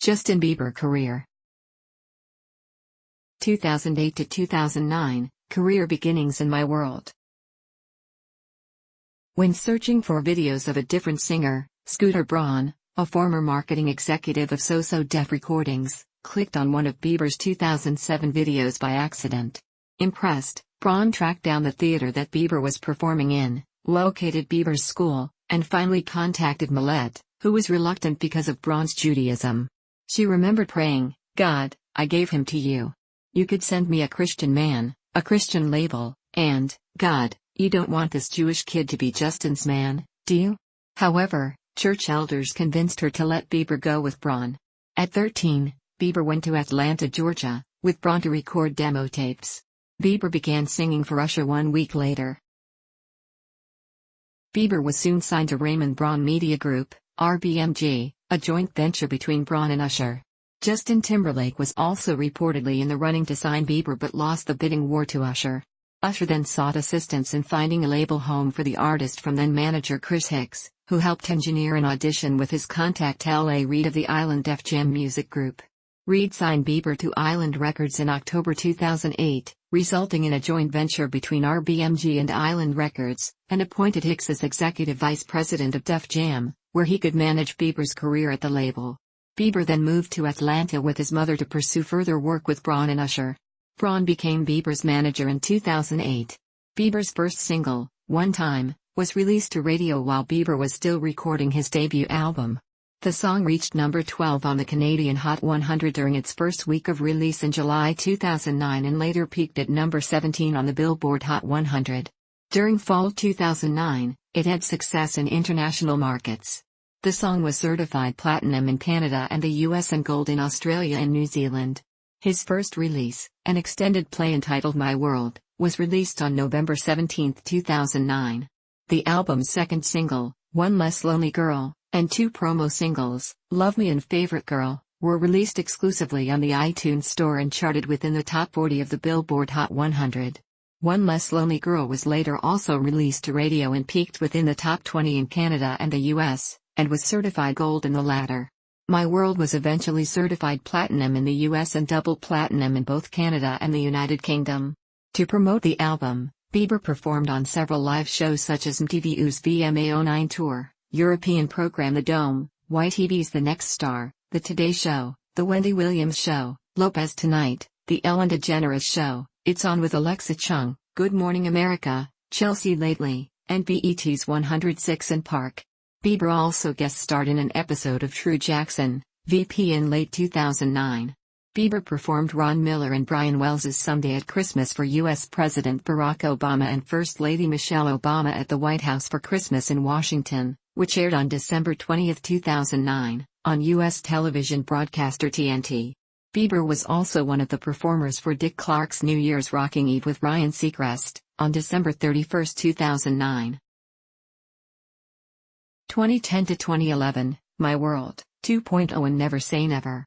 Justin Bieber career. 2008 to 2009, career beginnings in my world. When searching for videos of a different singer, Scooter Braun, a former marketing executive of So Def Recordings, clicked on one of Bieber's 2007 videos by accident. Impressed, Braun tracked down the theater that Bieber was performing in, located Bieber's school, and finally contacted Millette, who was reluctant because of Braun's Judaism. She remembered praying, "God, I gave him to you. You could send me a Christian man, a Christian label, and, God, you don't want this Jewish kid to be Justin's man, do you?" However, church elders convinced her to let Bieber go with Braun. At 13, Bieber went to Atlanta, Georgia, with Braun to record demo tapes. Bieber began singing for Usher 1 week later. Bieber was soon signed to Raymond Braun Media Group, RBMG, a joint venture between Braun and Usher. Justin Timberlake was also reportedly in the running to sign Bieber but lost the bidding war to Usher. Usher then sought assistance in finding a label home for the artist from then-manager Chris Hicks, who helped engineer an audition with his contact L.A. Reid of the Island Def Jam Music Group. Reid signed Bieber to Island Records in October 2008, resulting in a joint venture between RBMG and Island Records, and appointed Hicks as executive vice president of Def Jam, where he could manage Bieber's career at the label. Bieber then moved to Atlanta with his mother to pursue further work with Braun and Usher. Braun became Bieber's manager in 2008. Bieber's first single, One Time, was released to radio while Bieber was still recording his debut album. The song reached number 12 on the Canadian Hot 100 during its first week of release in July 2009 and later peaked at number 17 on the Billboard Hot 100. During fall 2009, it had success in international markets. The song was certified platinum in Canada and the US and gold in Australia and New Zealand. His first release, an extended play entitled My World, was released on November 17, 2009. The album's second single, One Less Lonely Girl, and two promo singles, Love Me and Favorite Girl, were released exclusively on the iTunes Store and charted within the top 40 of the Billboard Hot 100. One Less Lonely Girl was later also released to radio and peaked within the top 20 in Canada and the US, and was certified gold in the latter. My World was eventually certified platinum in the US and double platinum in both Canada and the United Kingdom. To promote the album, Bieber performed on several live shows such as MTV's VMA09 Tour, European program The Dome, YTV's The Next Star, The Today Show, The Wendy Williams Show, Lopez Tonight, The Ellen DeGeneres Show, It's On with Alexa Chung, Good Morning America, Chelsea Lately, and BET's 106 and Park. Bieber also guest-starred in an episode of True Jackson, VP in late 2009. Bieber performed Ron Miller and Brian Wells' Someday at Christmas for U.S. President Barack Obama and First Lady Michelle Obama at the White House for Christmas in Washington, which aired on December 20, 2009, on U.S. television broadcaster TNT. Bieber was also one of the performers for Dick Clark's New Year's Rocking Eve with Ryan Seacrest, on December 31, 2009. 2010 to 2011, My World 2.0 and Never Say Never.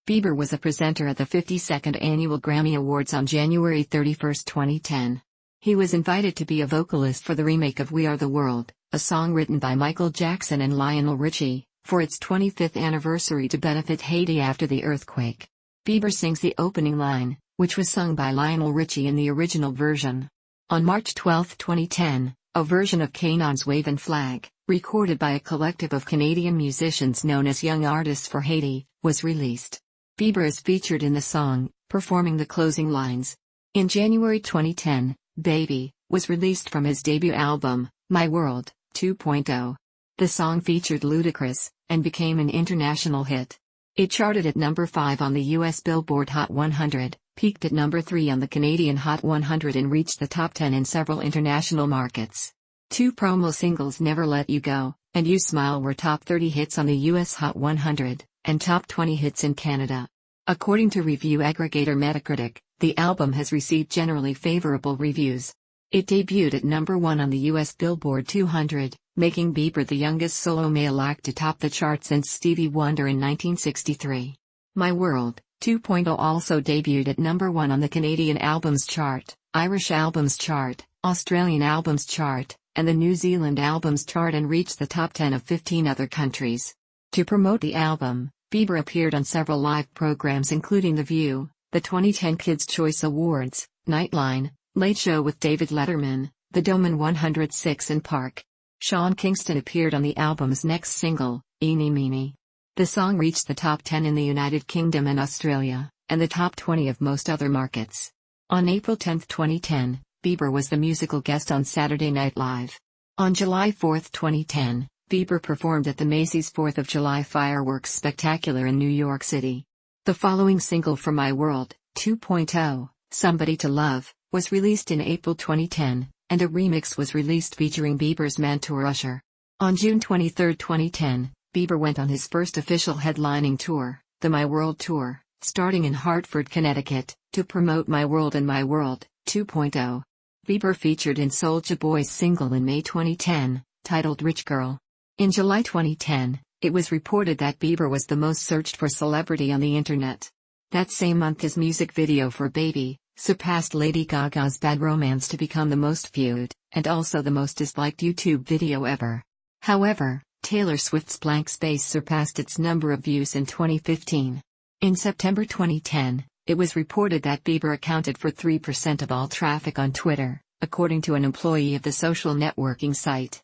Bieber was a presenter at the 52nd Annual Grammy Awards on January 31, 2010. He was invited to be a vocalist for the remake of We Are the World, a song written by Michael Jackson and Lionel Richie, for its 25th anniversary to benefit Haiti after the earthquake. Bieber sings the opening line, which was sung by Lionel Richie in the original version. On March 12, 2010, a version of Kanon's Wavin' Flag, recorded by a collective of Canadian musicians known as Young Artists for Haiti, was released. Bieber is featured in the song, performing the closing lines. In January 2010, Baby was released from his debut album, My World 2.0. The song featured Ludacris, and became an international hit. It charted at number 5 on the US Billboard Hot 100, peaked at number 3 on the Canadian Hot 100 and reached the top 10 in several international markets. Two promo singles Never Let You Go, and You Smile were top 30 hits on the US Hot 100, and top 20 hits in Canada. According to review aggregator Metacritic, the album has received generally favorable reviews. It debuted at number 1 on the US Billboard 200, making Bieber the youngest solo male act to top the chart since Stevie Wonder in 1963. My World 2.0 also debuted at number 1 on the Canadian Albums Chart, Irish Albums Chart, Australian Albums Chart, and the New Zealand Albums Chart and reached the top 10 of 15 other countries. To promote the album, Bieber appeared on several live programs including The View, the 2010 Kids' Choice Awards, Nightline, Late Show with David Letterman, The Dome and 106 & Park. Sean Kingston appeared on the album's next single, Eeny Meeny. The song reached the top 10 in the United Kingdom and Australia, and the top 20 of most other markets. On April 10, 2010, Bieber was the musical guest on Saturday Night Live. On July 4, 2010, Bieber performed at the Macy's 4th of July fireworks spectacular in New York City. The following single from My World, 2.0, Somebody to Love, was released in April 2010, and a remix was released featuring Bieber's mentor Usher. On June 23, 2010, Bieber went on his first official headlining tour, the My World Tour, starting in Hartford, Connecticut, to promote My World and My World, 2.0. Bieber featured in Soulja Boy's single in May 2010, titled Rich Girl. In July 2010, it was reported that Bieber was the most searched for celebrity on the internet. That same month his music video for Baby surpassed Lady Gaga's Bad Romance to become the most viewed, and also the most disliked YouTube video ever. However, Taylor Swift's Blank Space surpassed its number of views in 2015. In September 2010, it was reported that Bieber accounted for 3% of all traffic on Twitter, according to an employee of the social networking site.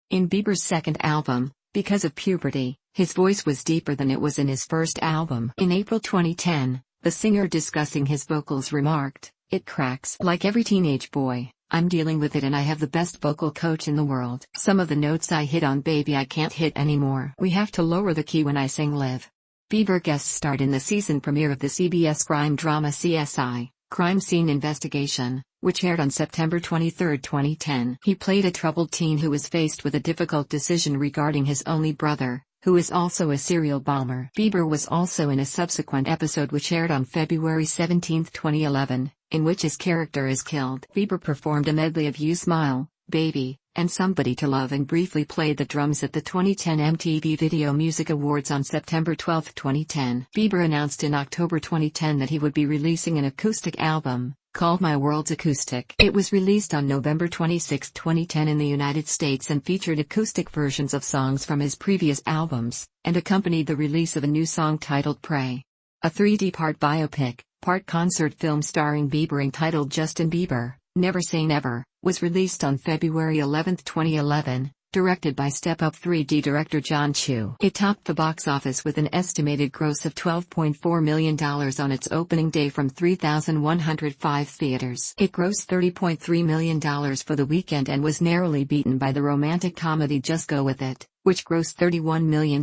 In Bieber's second album, Because of Puberty, his voice was deeper than it was in his first album. In April 2010, the singer discussing his vocals remarked, "It cracks like every teenage boy. I'm dealing with it and I have the best vocal coach in the world. Some of the notes I hit on Baby I can't hit anymore. We have to lower the key when I sing Live." Bieber guest starred in the season premiere of the CBS crime drama CSI, Crime Scene Investigation, which aired on September 23, 2010. He played a troubled teen who was faced with a difficult decision regarding his only brother, who is also a serial bomber. Bieber was also in a subsequent episode which aired on February 17, 2011, in which his character is killed. Bieber performed a medley of You Smile, Baby, and Somebody to Love and briefly played the drums at the 2010 MTV Video Music Awards on September 12, 2010. Bieber announced in October 2010 that he would be releasing an acoustic album, called My World's Acoustic. It was released on November 26, 2010 in the United States and featured acoustic versions of songs from his previous albums, and accompanied the release of a new song titled Pray. A 3D part biopic, part concert film starring Bieber entitled Justin Bieber, Never Say Never, was released on February 11, 2011, directed by Step Up 3D director John Chu. It topped the box office with an estimated gross of $12.4 million on its opening day from 3,105 theaters. It grossed $30.3 million for the weekend and was narrowly beaten by the romantic comedy Just Go With It, which grossed $31 million.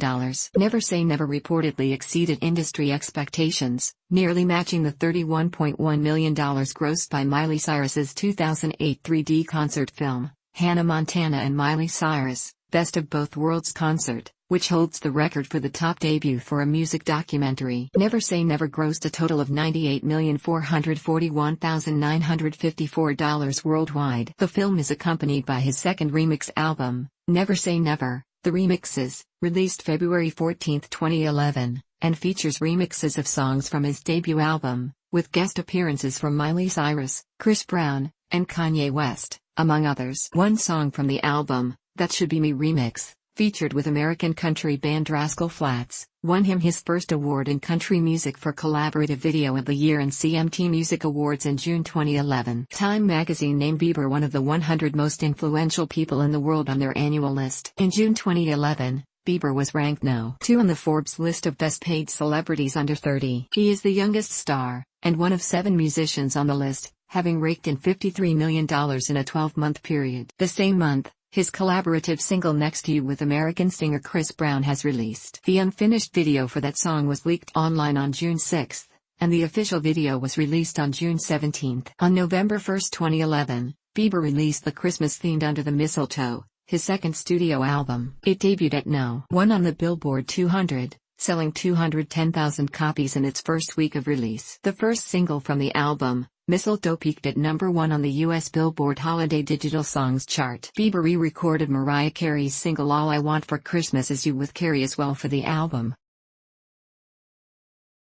Never Say Never reportedly exceeded industry expectations, nearly matching the $31.1 million grossed by Miley Cyrus's 2008 3D concert film, Hannah Montana and Miley Cyrus, Best of Both Worlds concert, which holds the record for the top debut for a music documentary. Never Say Never grossed a total of $98,441,954 worldwide. The film is accompanied by his second remix album, Never Say Never, The Remixes, released February 14, 2011, and features remixes of songs from his debut album, with guest appearances from Miley Cyrus, Chris Brown, and Kanye West, among others. One song from the album, That Should Be Me remix, featured with American country band Rascal Flatts, won him his first award in country music for Collaborative Video of the Year and CMT Music Awards in June 2011. Time magazine named Bieber one of the 100 most influential people in the world on their annual list. In June 2011, Bieber was ranked No. 2 on the Forbes list of best paid celebrities under 30. He is the youngest star, and one of 7 musicians on the list, having raked in $53 million in a 12-month period. The same month, his collaborative single Next to You with American singer Chris Brown has released. The unfinished video for that song was leaked online on June 6, and the official video was released on June 17. On November 1, 2011, Bieber released the Christmas-themed Under the Mistletoe, his second studio album. It debuted at No. 1 on the Billboard 200, selling 210,000 copies in its first week of release. The first single from the album, Mistletoe, peaked at number 1 on the U.S. Billboard Holiday Digital Songs chart. Bieber re-recorded Mariah Carey's single All I Want for Christmas Is You with Carey as well for the album.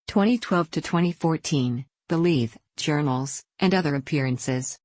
2012 to 2014, Believe, Journals, and other appearances.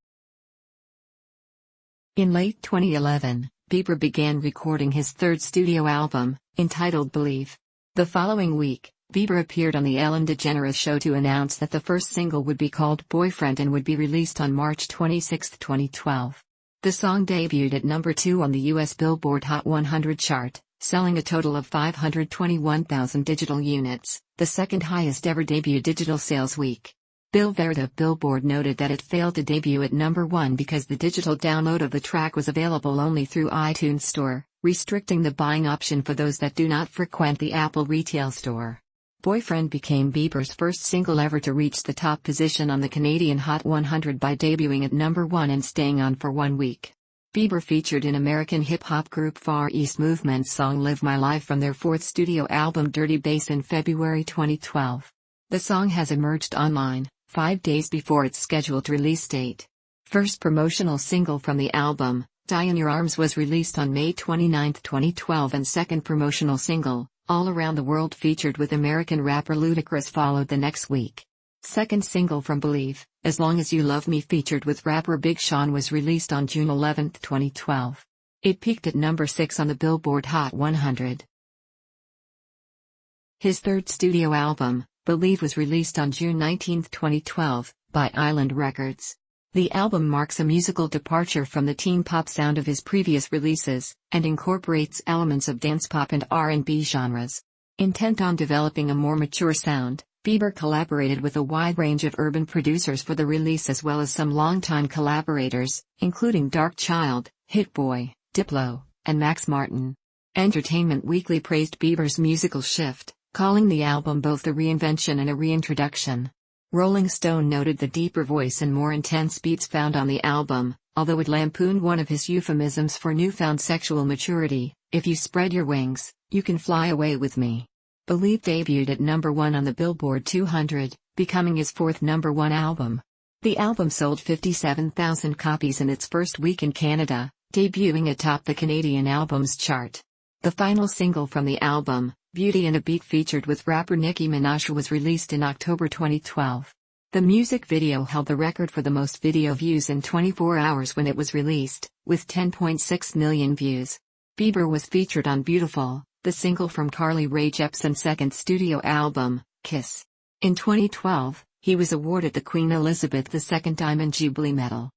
In late 2011, Bieber began recording his third studio album, entitled Believe. The following week, Bieber appeared on the Ellen DeGeneres Show to announce that the first single would be called Boyfriend and would be released on March 26, 2012. The song debuted at number 2 on the U.S. Billboard Hot 100 chart, selling a total of 521,000 digital units, the second highest ever debut digital sales week. Billboard noted that it failed to debut at number 1 because the digital download of the track was available only through iTunes Store, restricting the buying option for those that do not frequent the Apple retail store. Boyfriend became Bieber's first single ever to reach the top position on the Canadian Hot 100 by debuting at number 1 and staying on for 1 week. Bieber featured in American hip-hop group Far East Movement's song Live My Life from their fourth studio album Dirty Bass in February 2012. The song has emerged online 5 days before its scheduled release date. First promotional single from the album, Die in Your Arms, was released on May 29, 2012, and second promotional single, All Around the World featured with American rapper Ludacris, followed the next week. Second single from Believe, As Long As You Love Me featured with rapper Big Sean, was released on June 11, 2012. It peaked at number 6 on the Billboard Hot 100. His third studio album, Believe, was released on June 19, 2012, by Island Records. The album marks a musical departure from the teen pop sound of his previous releases, and incorporates elements of dance pop and R&B genres. Intent on developing a more mature sound, Bieber collaborated with a wide range of urban producers for the release, as well as some longtime collaborators, including Dark Child, Hit Boy, Diplo, and Max Martin. Entertainment Weekly praised Bieber's musical shift, calling the album both a reinvention and a reintroduction. Rolling Stone noted the deeper voice and more intense beats found on the album, although it lampooned one of his euphemisms for newfound sexual maturity: "If you spread your wings, you can fly away with me." Believe debuted at number 1 on the Billboard 200, becoming his fourth number 1 album. The album sold 57,000 copies in its first week in Canada, debuting atop the Canadian Albums chart. The final single from the album, Beauty and a Beat, featured with rapper Nicki Minaj, was released in October 2012. The music video held the record for the most video views in 24 hours when it was released, with 10.6 million views. Bieber was featured on Beautiful, the single from Carly Rae Jepsen's second studio album, Kiss. In 2012, he was awarded the Queen Elizabeth II Diamond Jubilee Medal.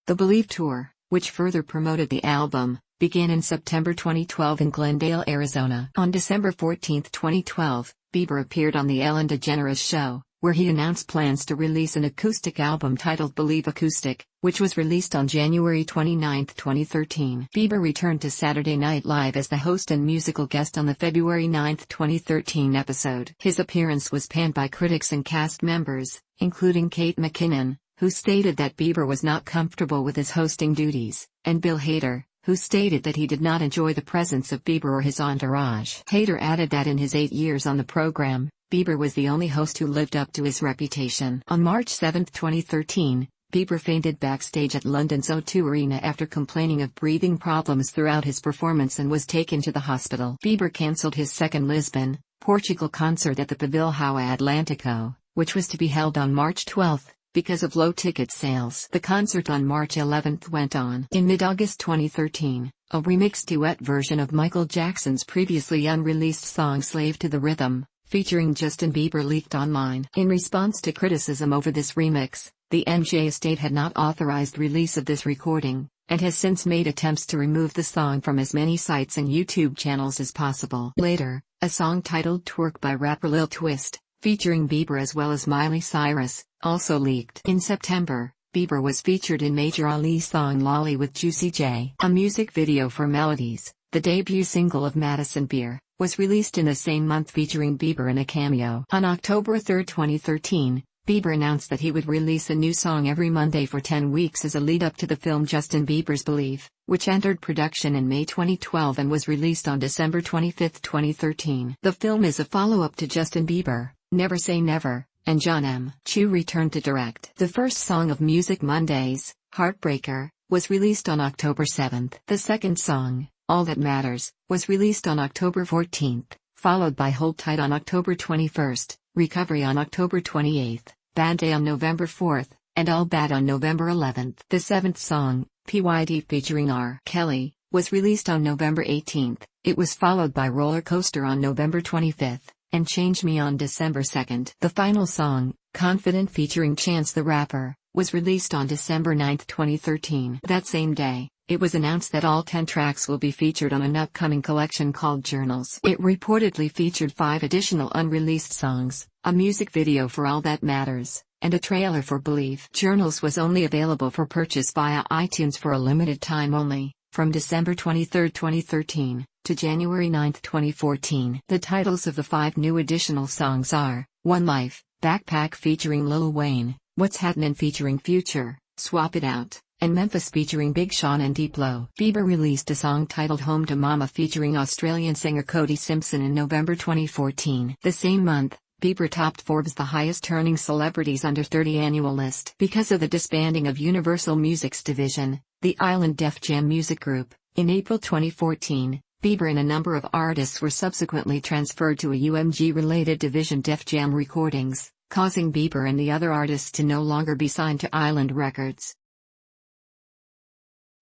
The Believe Tour, which further promoted the album, began in September 2012 in Glendale, Arizona. On December 14, 2012, Bieber appeared on the Ellen DeGeneres Show, where he announced plans to release an acoustic album titled Believe Acoustic, which was released on January 29, 2013. Bieber returned to Saturday Night Live as the host and musical guest on the February 9, 2013 episode. His appearance was panned by critics and cast members, including Kate McKinnon, who stated that Bieber was not comfortable with his hosting duties, and Bill Hader, who stated that he did not enjoy the presence of Bieber or his entourage. Hader added that in his 8 years on the program, Bieber was the only host who lived up to his reputation. On March 7, 2013, Bieber fainted backstage at London's O2 Arena after complaining of breathing problems throughout his performance and was taken to the hospital. Bieber cancelled his second Lisbon, Portugal concert at the Pavilhão Atlântico, which was to be held on March 12, because of low ticket sales. The concert on March 11 went on. In mid-August 2013, a remixed duet version of Michael Jackson's previously unreleased song Slave to the Rhythm, featuring Justin Bieber, leaked online. In response to criticism over this remix, the MJ estate had not authorized release of this recording, and has since made attempts to remove the song from as many sites and YouTube channels as possible. Later, a song titled Twerk by rapper Lil Twist, featuring Bieber as well as Miley Cyrus, also leaked. In September, Bieber was featured in Major Ali's song Lolly with Juicy J. A music video for Melodies, the debut single of Madison Beer, was released in the same month, featuring Bieber in a cameo. On October 3, 2013, Bieber announced that he would release a new song every Monday for 10 weeks as a lead-up to the film Justin Bieber's Believe, which entered production in May 2012 and was released on December 25, 2013. The film is a follow-up to Justin Bieber, Never Say Never, and John M. Chu returned to direct. The first song of Music Mondays, Heartbreaker, was released on October 7. The second song, All That Matters, was released on October 14, followed by Hold Tight on October 21, Recovery on October 28, Bad Day on November 4, and All Bad on November 11. The seventh song, PYD featuring R. Kelly was released on November 18. It was followed by Roller Coaster on November 25, and Change Me on December 2. The final song, Confident featuring Chance the Rapper, was released on December 9, 2013. That same day, it was announced that all 10 tracks will be featured on an upcoming collection called Journals. It reportedly featured 5 additional unreleased songs, a music video for All That Matters, and a trailer for Believe. Journals was only available for purchase via iTunes for a limited time only, from December 23, 2013, to January 9, 2014. The titles of the 5 new additional songs are, One Life, Backpack featuring Lil Wayne, What's Happenin' featuring Future, Swap It Out, and Memphis featuring Big Sean and Diplo. Bieber released a song titled Home to Mama featuring Australian singer Cody Simpson in November 2014. The same month, Bieber topped Forbes' the highest-earning celebrities under 30 annual list. Because of the disbanding of Universal Music's division, the Island Def Jam Music Group, in April 2014, Bieber and a number of artists were subsequently transferred to a UMG-related division, Def Jam Recordings, causing Bieber and the other artists to no longer be signed to Island Records.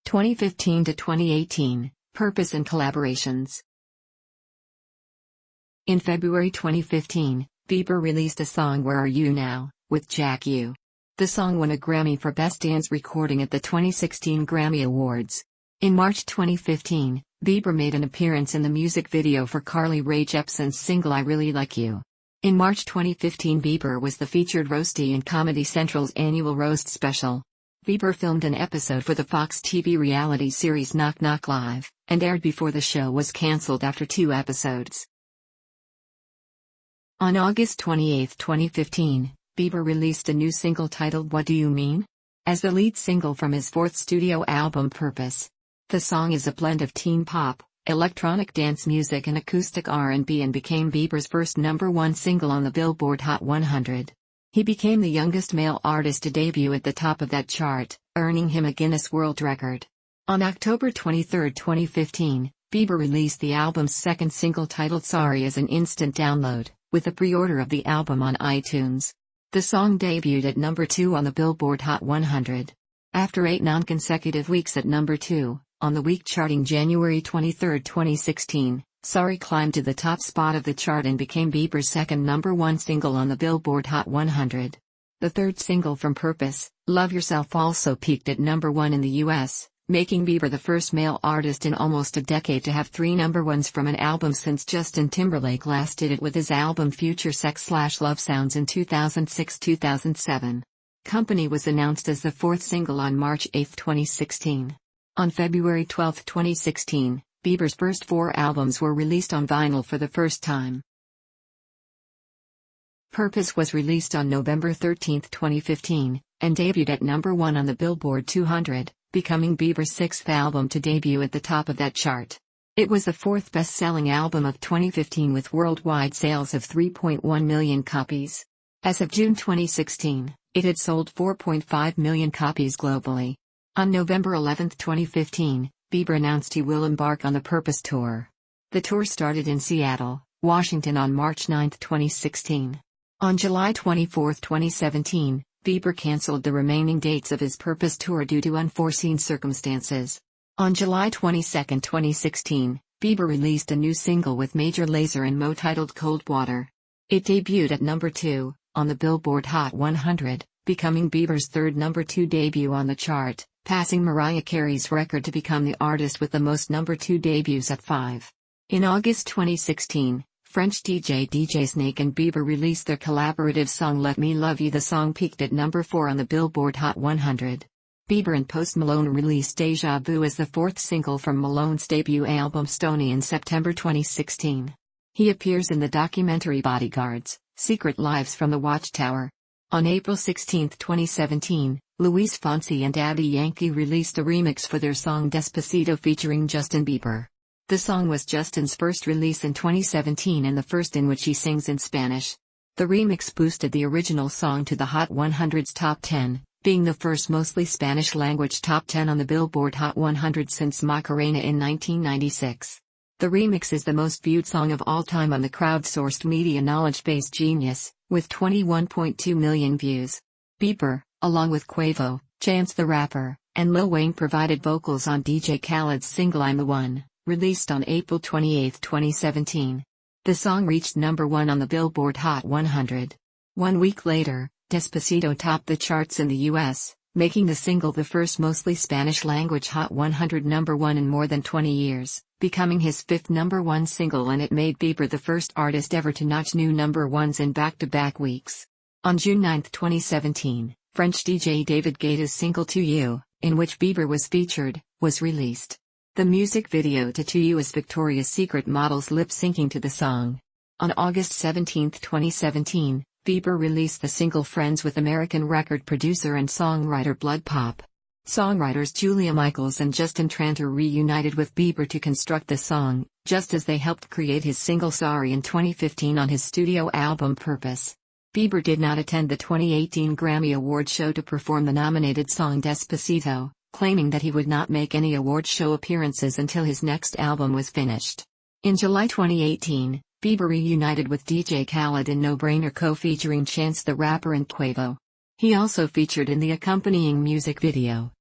2015 to 2018, Purpose and Collaborations. In February 2015, Bieber released a song Where Are You Now, with Jack U. The song won a Grammy for Best Dance Recording at the 2016 Grammy Awards. In March 2015, Bieber made an appearance in the music video for Carly Rae Jepsen's single I Really Like You. In March 2015, Bieber was the featured roastie in Comedy Central's annual Roast Special. Bieber filmed an episode for the Fox TV reality series Knock Knock Live, and aired before the show was cancelled after 2 episodes. On August 28, 2015, Bieber released a new single titled What Do You Mean? As the lead single from his 4th studio album Purpose. The song is a blend of teen pop, electronic dance music and acoustic R&B and became Bieber's first #1 single on the Billboard Hot 100. He became the youngest male artist to debut at the top of that chart, earning him a Guinness World Record. On October 23, 2015, Bieber released the album's 2nd single titled Sorry as an instant download, with a pre-order of the album on iTunes. The song debuted at #2 on the Billboard Hot 100. After 8 non-consecutive weeks at #2, on the week charting January 23, 2016, Sorry climbed to the top spot of the chart and became Bieber's 2nd #1 single on the Billboard Hot 100. The 3rd single from Purpose, Love Yourself, also peaked at #1 in the US, making Bieber the first male artist in almost a decade to have 3 #1s from an album since Justin Timberlake last did it with his album Future Sex/Love Sounds in 2006-2007. Company was announced as the 4th single on March 8, 2016. On February 12, 2016, Bieber's first 4 albums were released on vinyl for the first time. Purpose was released on November 13, 2015, and debuted at #1 on the Billboard 200, becoming Bieber's 6th album to debut at the top of that chart. It was the 4th best-selling album of 2015 with worldwide sales of 3.1 million copies. As of June 2016, it had sold 4.5 million copies globally. On November 11, 2015, Bieber announced he will embark on the Purpose Tour. The tour started in Seattle, Washington on March 9, 2016. On July 24, 2017, Bieber canceled the remaining dates of his Purpose Tour due to unforeseen circumstances. On July 22, 2016, Bieber released a new single with Major Lazer and Mo titled Cold Water. It debuted at #2, on the Billboard Hot 100, becoming Bieber's 3rd #2 debut on the chart, passing Mariah Carey's record to become the artist with the most #2 debuts at 5. In August 2016, French DJ Snake and Bieber released their collaborative song Let Me Love You. The song peaked at #4 on the Billboard Hot 100. Bieber and Post Malone released Deja Vu as the 4th single from Malone's debut album Stoney in September 2016. He appears in the documentary Bodyguards: Secret Lives from the Watchtower. On April 16, 2017, Luis Fonsi and Daddy Yankee released a remix for their song Despacito featuring Justin Bieber. The song was Justin's first release in 2017 and the first in which he sings in Spanish. The remix boosted the original song to the Hot 100's top 10, being the first mostly Spanish-language top 10 on the Billboard Hot 100 since Macarena in 1996. The remix is the most viewed song of all time on the crowdsourced media knowledge base Genius, with 21.2 million views. Bieber, along with Quavo, Chance the Rapper, and Lil Wayne provided vocals on DJ Khaled's single I'm the One, released on April 28, 2017. The song reached number 1 on the Billboard Hot 100. 1 week later, Despacito topped the charts in the U.S., making the single the first mostly Spanish-language Hot 100 number 1 in more than 20 years, becoming his 5th number 1 single, and it made Bieber the first artist ever to notch new number 1s in back-to-back weeks. On June 9, 2017, French DJ David Guetta's single To You, in which Bieber was featured, was released. The music video to You is Victoria's Secret models lip-syncing to the song. On August 17, 2017, Bieber released the single Friends with American record producer and songwriter Blood Pop. Songwriters Julia Michaels and Justin Tranter reunited with Bieber to construct the song, just as they helped create his single Sorry in 2015 on his studio album Purpose. Bieber did not attend the 2018 Grammy Award show to perform the nominated song Despacito, claiming that he would not make any award show appearances until his next album was finished. In July 2018, Bieber reunited with DJ Khaled in No Brainer co-featuring Chance the Rapper and Quavo. He also featured in the accompanying music video.